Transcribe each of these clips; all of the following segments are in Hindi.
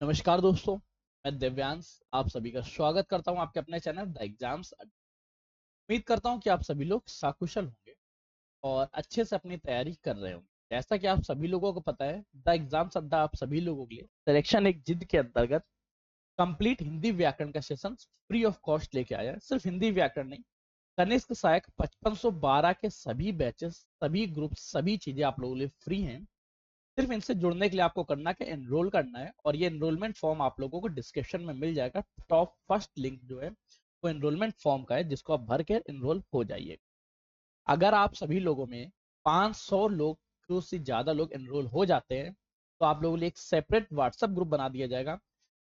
नमस्कार दोस्तों, मैं दिव्यांश आप सभी का स्वागत करता हूं आपके अपने चैनल द एग्जाम्स। उम्मीद करता हूं कि आप सभी लोग सकुशल होंगे और अच्छे से अपनी तैयारी कर रहे होंगे। जैसा कि आप सभी लोगों को पता है, द एग्जाम्स अड्डा आप सभी लोगों के लिए सिलेक्शन एक जिद के अंतर्गत कंप्लीट हिंदी व्याकरण का सेशन फ्री ऑफ कॉस्ट लेके आया है। सिर्फ हिंदी व्याकरण नहीं, कनिष्क सहायक 5512 के सभी बैचेस, सभी ग्रुप, सभी चीजें आप लोगों के लिए फ्री हैं। सिर्फ इनसे जुड़ने के लिए आपको करना क्या, एनरोल करना है। और ये एनरोलमेंट फॉर्म आप लोगों को डिस्क्रिप्शन में मिल जाएगा। टॉप फर्स्ट लिंक जो है वो एनरोलमेंट फॉर्म का है, जिसको आप भर के एनरोल हो जाइए। अगर आप सभी लोगों में 500 लोग से ज्यादा लोग एनरोल हो जाते हैं तो आप लोगों के लिए एक सेपरेट व्हाट्सएप ग्रुप बना दिया जाएगा,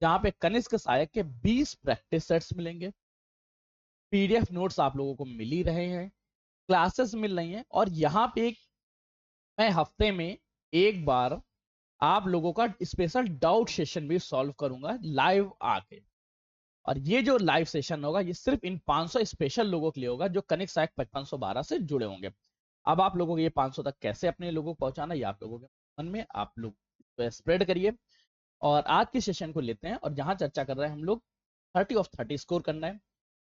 जहां पे कनिष्क सहायक के 20 प्रैक्टिस सेट्स मिलेंगे, पीडीएफ नोट्स आप लोगों को मिल ही रहे हैं, क्लासेस मिल रही हैं, और यहाँ पे मैं हफ्ते में एक बार आप लोगों का स्पेशल डाउट सेशन भी सॉल्व करूंगा लाइव आके। और ये जो लाइव सेशन होगा ये सिर्फ इन 500 स्पेशल लोगों के लिए होगा जो कनेक्ट सहायक 5512 से जुड़े होंगे। अब आप लोगों को ये 500 तक कैसे अपने लोगों को पहुंचाना, ये आप लोगों के मन में, आप लोग स्प्रेड करिए। और आज के सेशन को लेते हैं, और जहां चर्चा कर रहे हैं हम लोग 30 ऑफ 30 स्कोर करना है।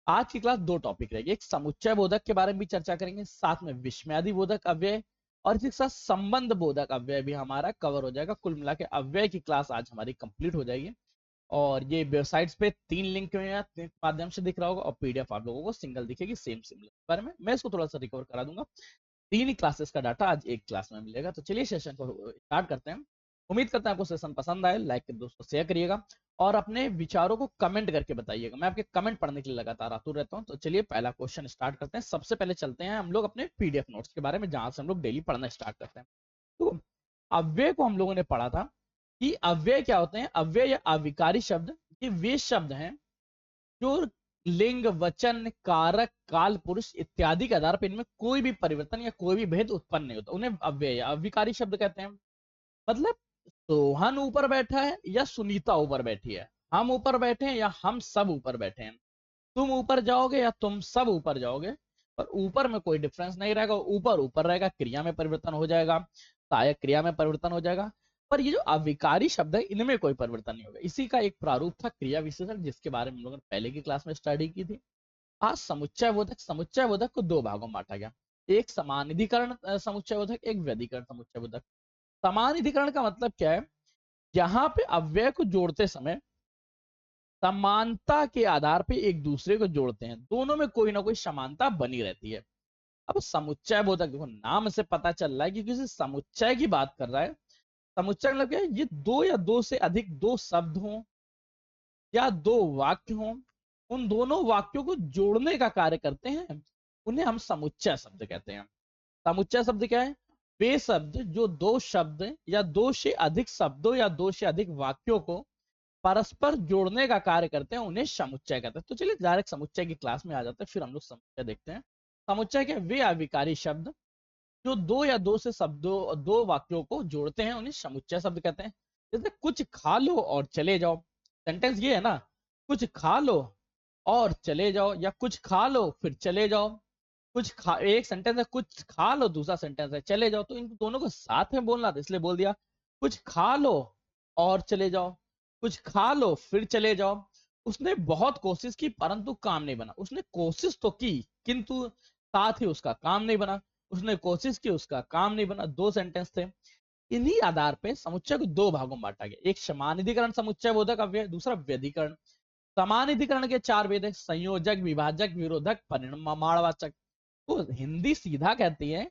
आज की क्लास दो टॉपिक रहेगी, एक समुच्चय बोधक के बारे में भी चर्चा करेंगे, साथ में विस्मयादि बोधक अव्यय, और इसके साथ संबंध बोधक अव्यय भी हमारा कवर हो जाएगा। कुल मिला के अव्यय की क्लास आज हमारी कंप्लीट हो जाएगी। और ये वेबसाइट्स पे 3 लिंक में माध्यम से दिख रहा होगा, और पीडीएफ आप लोगों को सिंगल दिखेगी सेम सिमिलर बारे में। मैं इसको थोड़ा सा रिकवर करा दूंगा। 3 ही क्लासेस का डाटा आज एक क्लास में मिलेगा। तो चलिए सेशन को स्टार्ट करते हैं। उम्मीद करते हैं आपको सेशन पसंद आए। लाइक कर दोस्तों, शेयर करिएगा और अपने विचारों को कमेंट करके बताइएगा। मैं आपके कमेंट पढ़ने के लिए लगातार आतुर रहता हूं। तो चलिए पहला क्वेश्चन स्टार्ट करते हैं। सबसे पहले चलते हैं हम लोग अपने पीडीएफ नोट्स के बारे में, जहां से हम लोग डेली पढ़ना स्टार्ट करते हैं। तो अव्यय को हम लोगों ने पढ़ा था कि अव्यय क्या होते हैं। अव्यय या अविकारी शब्द ये वे शब्द हैं जो लिंग, वचन, कारक, काल, पुरुष इत्यादि के आधार पर इनमें कोई भी परिवर्तन या कोई भी भेद उत्पन्न नहीं होता, उन्हें अव्यय या अविकारी शब्द कहते हैं। मतलब सोहन ऊपर बैठा है या सुनीता ऊपर बैठी है, हम ऊपर बैठे हैं या हम सब ऊपर बैठे हैं, तुम ऊपर जाओगे या तुम सब ऊपर जाओगे, पर ऊपर में कोई डिफरेंस नहीं रहेगा। ऊपर ऊपर रहेगा, क्रिया में परिवर्तन हो जाएगा, सहायक क्रिया में परिवर्तन हो जाएगा। पर ये जो अविकारी शब्द है इनमें कोई परिवर्तन नहीं होगा। इसी का एक प्रारूप था क्रिया विशेषण, जिसके बारे में हम लोगों ने पहले की क्लास में स्टडी की थी। आज समुच्चय बोधक। समुच्चय बोधक को दो भागों में बांटा गया, एक समानिधिकरण समुच्चय बोधक, एक व्यधिकरण समुच्चय बोधक। समानिधिकरण का मतलब क्या है, यहाँ पे अव्यय को जोड़ते समय समानता के आधार पे एक दूसरे को जोड़ते हैं, दोनों में कोई ना कोई समानता बनी रहती है। अब समुच्चय बोधक, देखो नाम से पता चल रहा है कि किसी समुच्चय की बात कर रहा है। समुच्चय मतलब क्या है, ये दो या दो से अधिक दो शब्द हों या दो वाक्य हों, उन दोनों वाक्यों को जोड़ने का कार्य करते हैं, उन्हें हम समुच्चय शब्द कहते हैं। समुच्चय शब्द क्या है, वे शब्द जो दो शब्द या दो से अधिक शब्दों या दो से अधिक वाक्यों को परस्पर जोड़ने का कार्य करते हैं, उन्हें समुच्चय कहते हैं। तो चलिए डायरेक्ट समुच्चय की क्लास में आ जाते हैं, फिर हम लोग समुच्चय देखते हैं। समुच्चय के वे अविकारी शब्द जो दो या दो से शब्दों, दो वाक्यों को जोड़ते हैं, उन्हें समुच्चय शब्द कहते हैं। जैसे कुछ खा लो और चले जाओ, सेंटेंस ये है ना, कुछ खा लो और चले जाओ, या कुछ खा लो फिर चले जाओ। कुछ खा, एक सेंटेंस है कुछ खा लो, दूसरा सेंटेंस है चले जाओ, तो इन दोनों को साथ में बोलना था, इसलिए बोल दिया कुछ खा लो और चले जाओ, कुछ खा लो फिर चले जाओ। उसने बहुत कोशिश की परंतु काम नहीं बना। उसने कोशिश तो की किंतु साथ ही उसका काम नहीं बना। उसने कोशिश की, उसका काम नहीं बना। दो सेंटेंस थे। इन्हीं आधार पे समुच्चय को दो भागों में बांटा गया, एक समानिधिकरण समुच्चय बोधक अव्यय, दूसरा व्यधिकरण। समानिधिकरण के चार भेद है, संयोजक, विभाजक, विरोधक, परिमाणवाचक। तो हिंदी सीधा कहती है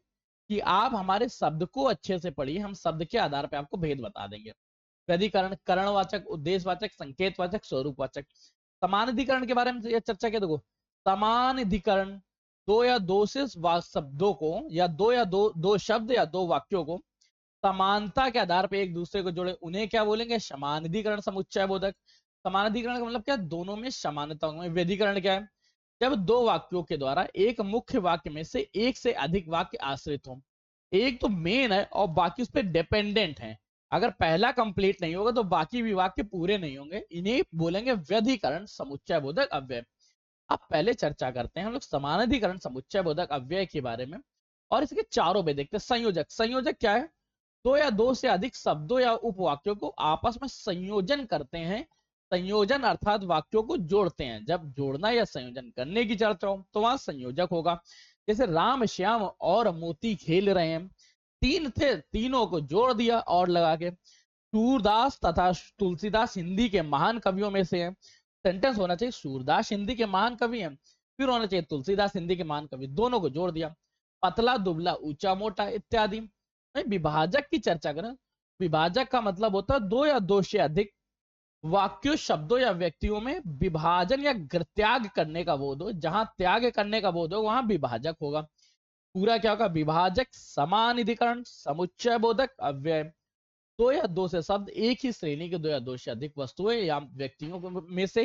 कि आप हमारे शब्द को अच्छे से पढ़िए, हम शब्द के आधार पर आपको भेद बता देंगे। व्यधिकरण करणवाचक, उद्देश्यवाचक, संकेतवाचक, स्वरूपवाचक। समानाधिकरण के बारे में चर्चा किया, देखो समानाधिकरण दो या दो से शब्दों को या दो शब्द या दो वाक्यों को समानता के आधार पर एक दूसरे को जोड़े, उन्हें क्या बोलेंगे, समानाधिकरण समुच्चय बोधक। समानाधिकरण का मतलब क्या है, दोनों में समानता। व्यधिकरण क्या है, जब दो वाक्यों के द्वारा एक मुख्य वाक्य में से एक से अधिक वाक्य आश्रित हो, एक तो मेन है और बाकी उस पर डिपेंडेंट है। अगर पहला कंप्लीट नहीं होगा तो बाकी भी वाक्य पूरे नहीं होंगे, इन्हें बोलेंगे व्यधिकरण समुच्चय बोधक अव्यय। अब पहले चर्चा करते हैं हम लोग समानाधिकरण समुच्चय बोधक अव्यय के बारे में, और इसके चारों में देखते हैं। संयोजक, संयोजक क्या है, दो या दो से अधिक शब्दों या उपवाक्यों को आपस में संयोजन करते हैं। संयोजन अर्थात वाक्यों को जोड़ते हैं। जब जोड़ना या संयोजन करने की चर्चा हो तो वहां संयोजक होगा। जैसे राम श्याम और मोती खेल रहे हैं, तीन थे, तीनों को जोड़ दिया और लगा के। सूरदास तथा तुलसीदास हिंदी के महान कवियों में से हैं। सेंटेंस होना चाहिए सूरदास हिंदी के महान कवि हैं, फिर होना चाहिए तुलसीदास हिंदी के महान कवि, दोनों को जोड़ दिया। पतला दुबला ऊंचा मोटा इत्यादि। विभाजक की चर्चा करें, विभाजक का मतलब होता है दो या दो से अधिक वाक्यों, शब्दों या व्यक्तियों में विभाजन या त्याग करने का बोध हो। जहां त्याग करने का बोध हो वहां विभाजक होगा। पूरा क्या होगा? विभाजक समानिधिकरण समुच्चय बोधक अव्यय। दो या दो से शब्द एक ही श्रेणी के दो या दो से अधिक वस्तुएं या व्यक्तियों में से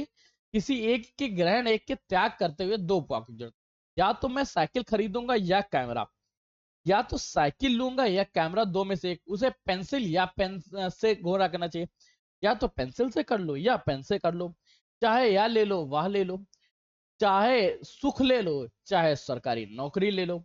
किसी एक के ग्रहण एक के त्याग करते हुए दो वाक्य जुड़ते। या तो मैं साइकिल खरीदूंगा या कैमरा, या तो साइकिल लूंगा या कैमरा, दो में से एक। उसे पेंसिल या पेन से घोरा करना चाहिए। या तो पेंसिल से कर लो या पेन से कर लो, चाहे या ले लो वह ले लो, चाहे सुख ले लो चाहे सरकारी नौकरी ले लो।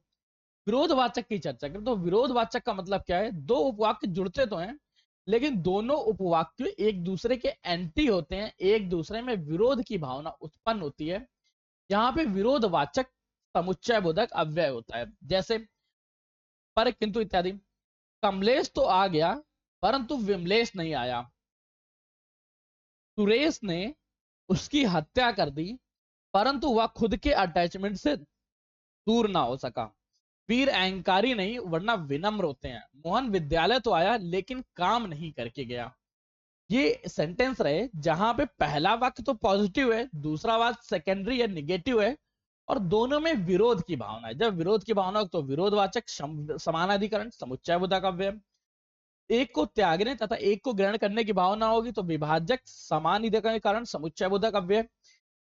विरोधवाचक की चर्चा करें तो विरोधवाचक का मतलब क्या है? दो उपवाक्य जुड़ते तो हैं लेकिन दोनों उपवाक्य एक दूसरे के एंटी होते हैं, एक दूसरे में विरोध की भावना उत्पन्न होती है। यहाँ पे विरोधवाचक समुच्चय बोधक अव्यय होता है। जैसे पर किंतु इत्यादि। कमलेश तो आ गया परंतु विमलेश नहीं आया। सुरेश ने उसकी हत्या कर दी परंतु वह खुद के अटैचमेंट से दूर ना हो सका। वीर अहंकारी नहीं वरना विनम्र होते हैं। मोहन विद्यालय तो आया लेकिन काम नहीं करके गया। ये सेंटेंस रहे जहां पे पहला वाक्य तो पॉजिटिव है, दूसरा वाक्य सेकेंडरी या निगेटिव है और दोनों में विरोध की भावना है। जब विरोध की भावना हो तो विरोधवाचक समानाधिकरण समुच्चय बोधक अव्यय। एक को त्यागने तथा एक को ग्रहण करने की भावना होगी तो विभाजक समानाधिकरण समुच्चय बोधक अव्यय।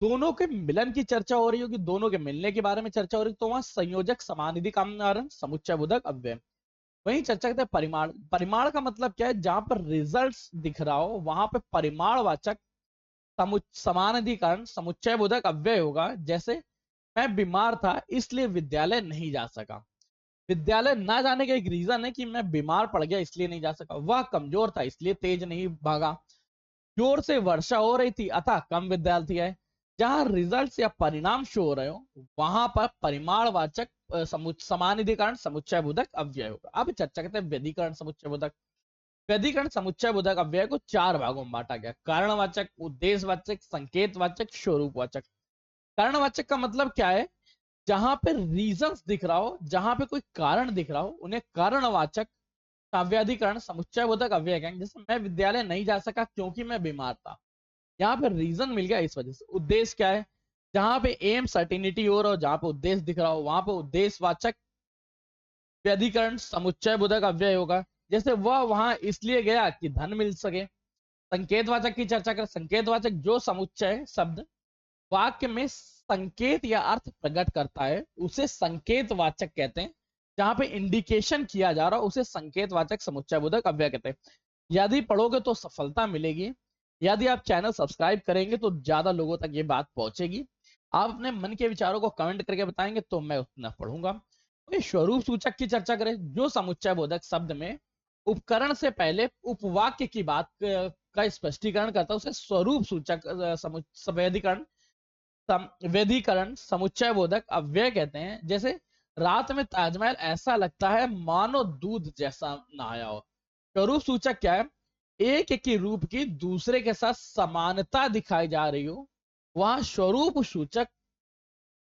दोनों के मिलन की चर्चा हो रही होगी, दोनों के मिलने के बारे में चर्चा हो रही तो वहां संयोजक समानाधिकरण समुच्चय बोधक अव्यय। वही चर्चा करते हैं परिमाण। परिमाण का मतलब क्या है? जहां पर रिजल्ट्स दिख रहा हो वहां पे परिमाणवाचक समानाधिकरण समुच्चय बोधक अव्यय होगा। जैसे मैं बीमार था इसलिए विद्यालय नहीं जा सका। विद्यालय ना जाने का एक रीजन है कि मैं बीमार पड़ गया इसलिए नहीं जा सका। वह कमजोर था इसलिए तेज नहीं भागा। जोर से वर्षा हो रही थी अतः कम विद्यार्थी आए। जहां रिजल्ट या परिणाम शो हो रहे हो वहां पर परिमाणवाचक समानाधिकरण समुच्चय बोधक अव्यय होगा। अब चर्चा करते हैं व्यधिकरण समुच्चय बोधक। व्यधिकरण समुच्चय बोधक अव्यय को चार भागों में बांटा गया: कारणवाचक, उद्देश्यवाचक, संकेतवाचक, स्वरूपवाचक। कारणवाचक का मतलब क्या है? जहां पे रीजंस दिख रहा हो, जहां पे कोई कारण दिख रहा हो उन्हें कारणवाचक काव्याधिकरण समुच्चय बोधक अव्यय कहेंगे। जैसे मैं विद्यालय नहीं जा सका क्योंकि मैं बीमार था, यहाँ पे रीजन मिल गया इस वजह से। उद्देश्य क्या है? जहां पे एम सर्टिनिटी हो रहा हो, जहां पे उद्देश्य दिख रहा हो वहां पे उद्देश्यवाचक व्यधिकरण समुच्चय बोधक अव्यय होगा। जैसे वह वहां इसलिए गया कि धन मिल सके। संकेतवाचक की चर्चा करें, संकेतवाचक जो समुच्चय शब्द वाक्य में संकेत या अर्थ प्रकट करता है उसे संकेतवाचक कहते हैं। जहां पे इंडिकेशन किया जा रहा है उसे संकेतवाचक समुच्चय बोधक अव्यय कहते हैं। यदि पढ़ोगे तो सफलता मिलेगी, यदि आप चैनल सब्सक्राइब करेंगे तो ज्यादा लोगों तक ये बात पहुंचेगी। आप अपने मन के विचारों को कमेंट करके बताएंगे तो मैं उतना पढ़ूंगा। तो स्वरूप सूचक की चर्चा करें, जो समुच्चय बोधक शब्द में उपकरण से पहले उपवाक्य की बात का स्पष्टीकरण करता है उसे स्वरूप सूचक व्यधिकरण समुच्चय बोधक अव्यय कहते हैं। जैसे रात में ताजमहल ऐसा लगता है मानो दूध जैसा नहाया हो। स्वरूप सूचक क्या है? एक के रूप की दूसरे के साथ समानता दिखाई जा रही हो वहां स्वरूप सूचक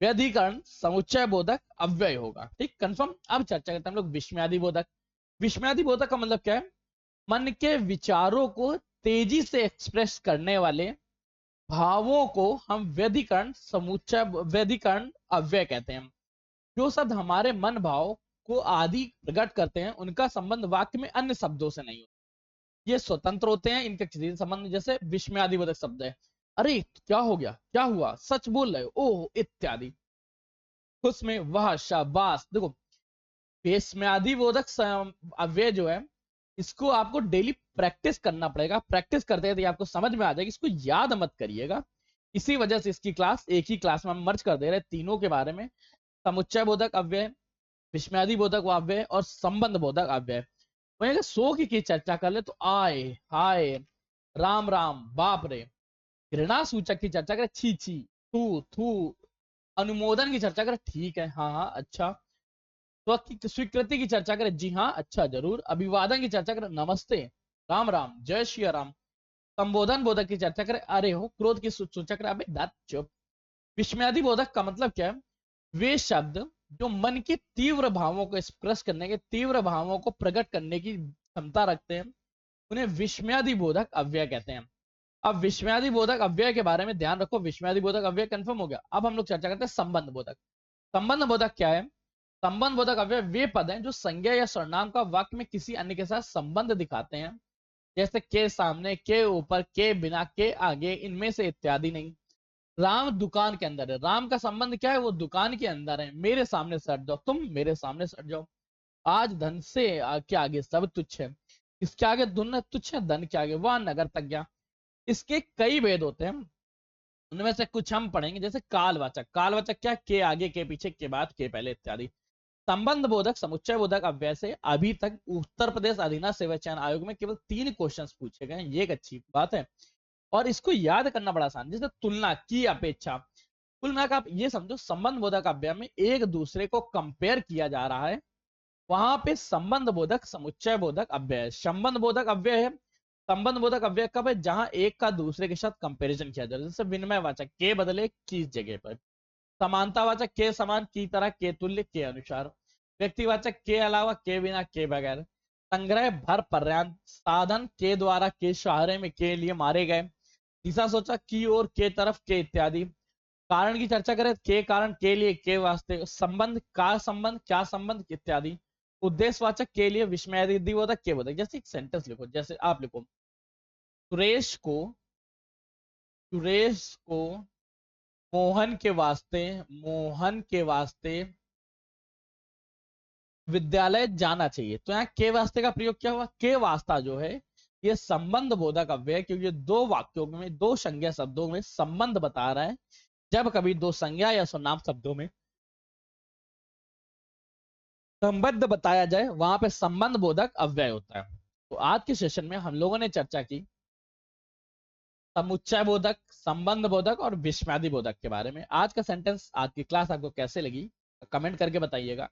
व्यधिकरण समुच्चय बोधक अव्यय होगा। ठीक, कंफर्म। अब चर्चा करते हैं हम लोग विस्मयादि बोधक। विस्मयादि बोधक का मतलब क्या है? मन के विचारों को तेजी से एक्सप्रेस करने वाले भावों को हम व्यधिकरण समुच्चय व्यधिकरण अव्यय कहते हैं। जो शब्द हमारे मन भाव को आदि प्रकट करते हैं उनका संबंध वाक्य में अन्य शब्दों से नहीं होता, ये स्वतंत्र होते हैं, इनका किसी से संबंध। जैसे विस्मयादिबोधक शब्द है, अरे क्या हो गया, क्या हुआ, सच बोल रहे हो, ओह इत्यादि। उसमें वह, शाबाश। देखो विस्मयादिबोधक अव्यय जो है इसको आपको डेली प्रैक्टिस करना पड़ेगा। प्रैक्टिस करते हैं तो आपको समझ में आ जाएगा, इसको याद मत करिएगा। इसी वजह से इसकी क्लास एक ही क्लास में हम मर्ज कर दे रहे हैं तीनों के बारे में। समुच्चय बोधक अव्यय, विस्मयादि बोधक अव्यय और संबंध बोधक अव्यय। वहीं अगर सो की चर्चा कर ले तो आय, हाय, राम राम, बाप रे। घृणा सूचक की चर्चा करे, छी छी, थू थू। अनुमोदन की चर्चा करे, ठीक है, हाँ हाँ, अच्छा। स्वीकृति की चर्चा करे, जी हाँ, अच्छा, जरूर। अभिवादन की चर्चा करे, नमस्ते, राम राम, जय श्री राम। संबोधन बोधक की चर्चा करे, अरे हो। क्रोध की सूचक करे, अबे दात चुप। विस्मयादि बोधक का मतलब क्या है? वे शब्द जो मन के तीव्र भावों को एक्सप्रेस करने के, तीव्र भावों को प्रकट करने की क्षमता रखते हैं, उन्हें विस्मयादि बोधक अव्यय कहते हैं। अब विस्मयादि बोधक अव्यय के बारे में ध्यान रखो। विस्मयादि बोधक अव्यय कंफर्म हो गया। अब हम लोग चर्चा करते हैं संबंध बोधक। संबंध बोधक क्या है? संबंध बोधक अव्यय वे पद हैं जो संज्ञा या सर्वनाम का वाक्य में किसी अन्य के साथ संबंध दिखाते हैं, जैसे के सामने, के ऊपर, के बिना, के आगे, इनमें से इत्यादि नहीं। राम दुकान के अंदर है, राम का संबंध क्या है? वो दुकान के अंदर है। मेरे सामने से हट जाओ, तुम मेरे सामने से हट जाओ। आज धन से के आगे सब तुच्छ है। इसके आगे धन तुच्छ है, धन के आगे वह नगर तक गया। इसके कई भेद होते हैं, उनमें से कुछ हम पढ़ेंगे। जैसे कालवाचक, कालवाचक क्या? के आगे, के पीछे, के बाद, के पहले इत्यादि। संबंध बोधक, समुच्चय बोधक अव्यय से अभी तक उत्तर प्रदेश अधीनस्थ सेवा चयन आयोग में केवल 3 क्वेश्चंस पूछे गए, ये एक अच्छी बात है। और इसको याद करना बड़ा आसान। जैसे तुलना की अपेक्षा, कुल मिलाकर आप ये समझो, संबंध बोधक अव्यय में एक दूसरे को कंपेयर किया जा रहा है, वहां पे संबंध बोधक समुच्चय बोधक अव्यय है। संबंध बोधक अव्यय है। संबंध बोधक अव्यय कब है? जहां एक का दूसरे के साथ कंपैरिजन किया जाए। जैसे विनिमय वाचक के बदले की जगह पर, समानतावाचक के समान, की तरह, के तुल्य, के अनुसार। व्यक्तिवाचक के अलावा, के बिना, के बगैर। संग्रह भर पर्याप्त साधन, के द्वारा, के सहारे में, के लिए मारे गए। दिशा सोचा, की ओर, के तरफ, के इत्यादि। कारण की चर्चा करें, के कारण, के लिए, के वास्ते। संबंध, का संबंध, क्या संबंध इत्यादि। उद्देश्यवाचक के लिए, विस्मयादिबोधक के बोधक। जैसे एक सेंटेंस लिखो, जैसे आप लिखो, सुरेश को, सुरेश को मोहन के वास्ते, मोहन के वास्ते विद्यालय जाना चाहिए। तो यहाँ के वास्ते का प्रयोग क्या हुआ? के वास्ता जो है ये संबंध बोधक अव्यय है, क्योंकि दो वाक्यों में, दो संज्ञा शब्दों में संबंध बता रहा है। जब कभी दो संज्ञा या सर्वनाम शब्दों में संबंध बताया जाए, वहां पे संबंध बोधक अव्यय होता है। तो आज के सेशन में हम लोगों ने चर्चा की समुच्चय बोधक, संबंध बोधक और विस्मयादि बोधक के बारे में। आज का सेंटेंस, आज की क्लास आपको कैसे लगी कमेंट करके बताइएगा।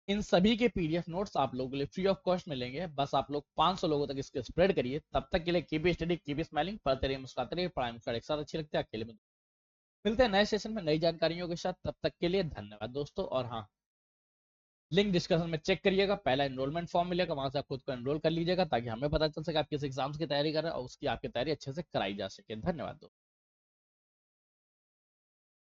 इन सभी के पीडीएफ नोट्स आप लोगों के लिए फ्री ऑफ कॉस्ट मिलेंगे। बस आप लोग 500 लोगों तक इसके स्प्रेड करिए। तब तक के लिए कीप स्टडी, कीप स्माइलिंग, पढ़ते रहिए, मुस्कुराते रहिए। पढ़ाई में एक साथ अच्छी लगती है, अकेले में। मिलते हैं नए सेशन में नई जानकारियों के साथ। तब तक के लिए धन्यवाद दोस्तों। और हाँ, लिंक डिस्कशन में चेक करिएगा, पहला एनरोलमेंट फॉर्म मिलेगा, वहां से आप खुद को एनरोल कर लीजिएगा, ताकि हमें पता चल सके आप किस एग्जाम्स की तैयारी कर रहे हैं और उसकी आपकी तैयारी अच्छे से कराई जा सके। धन्यवाद दोस्तों।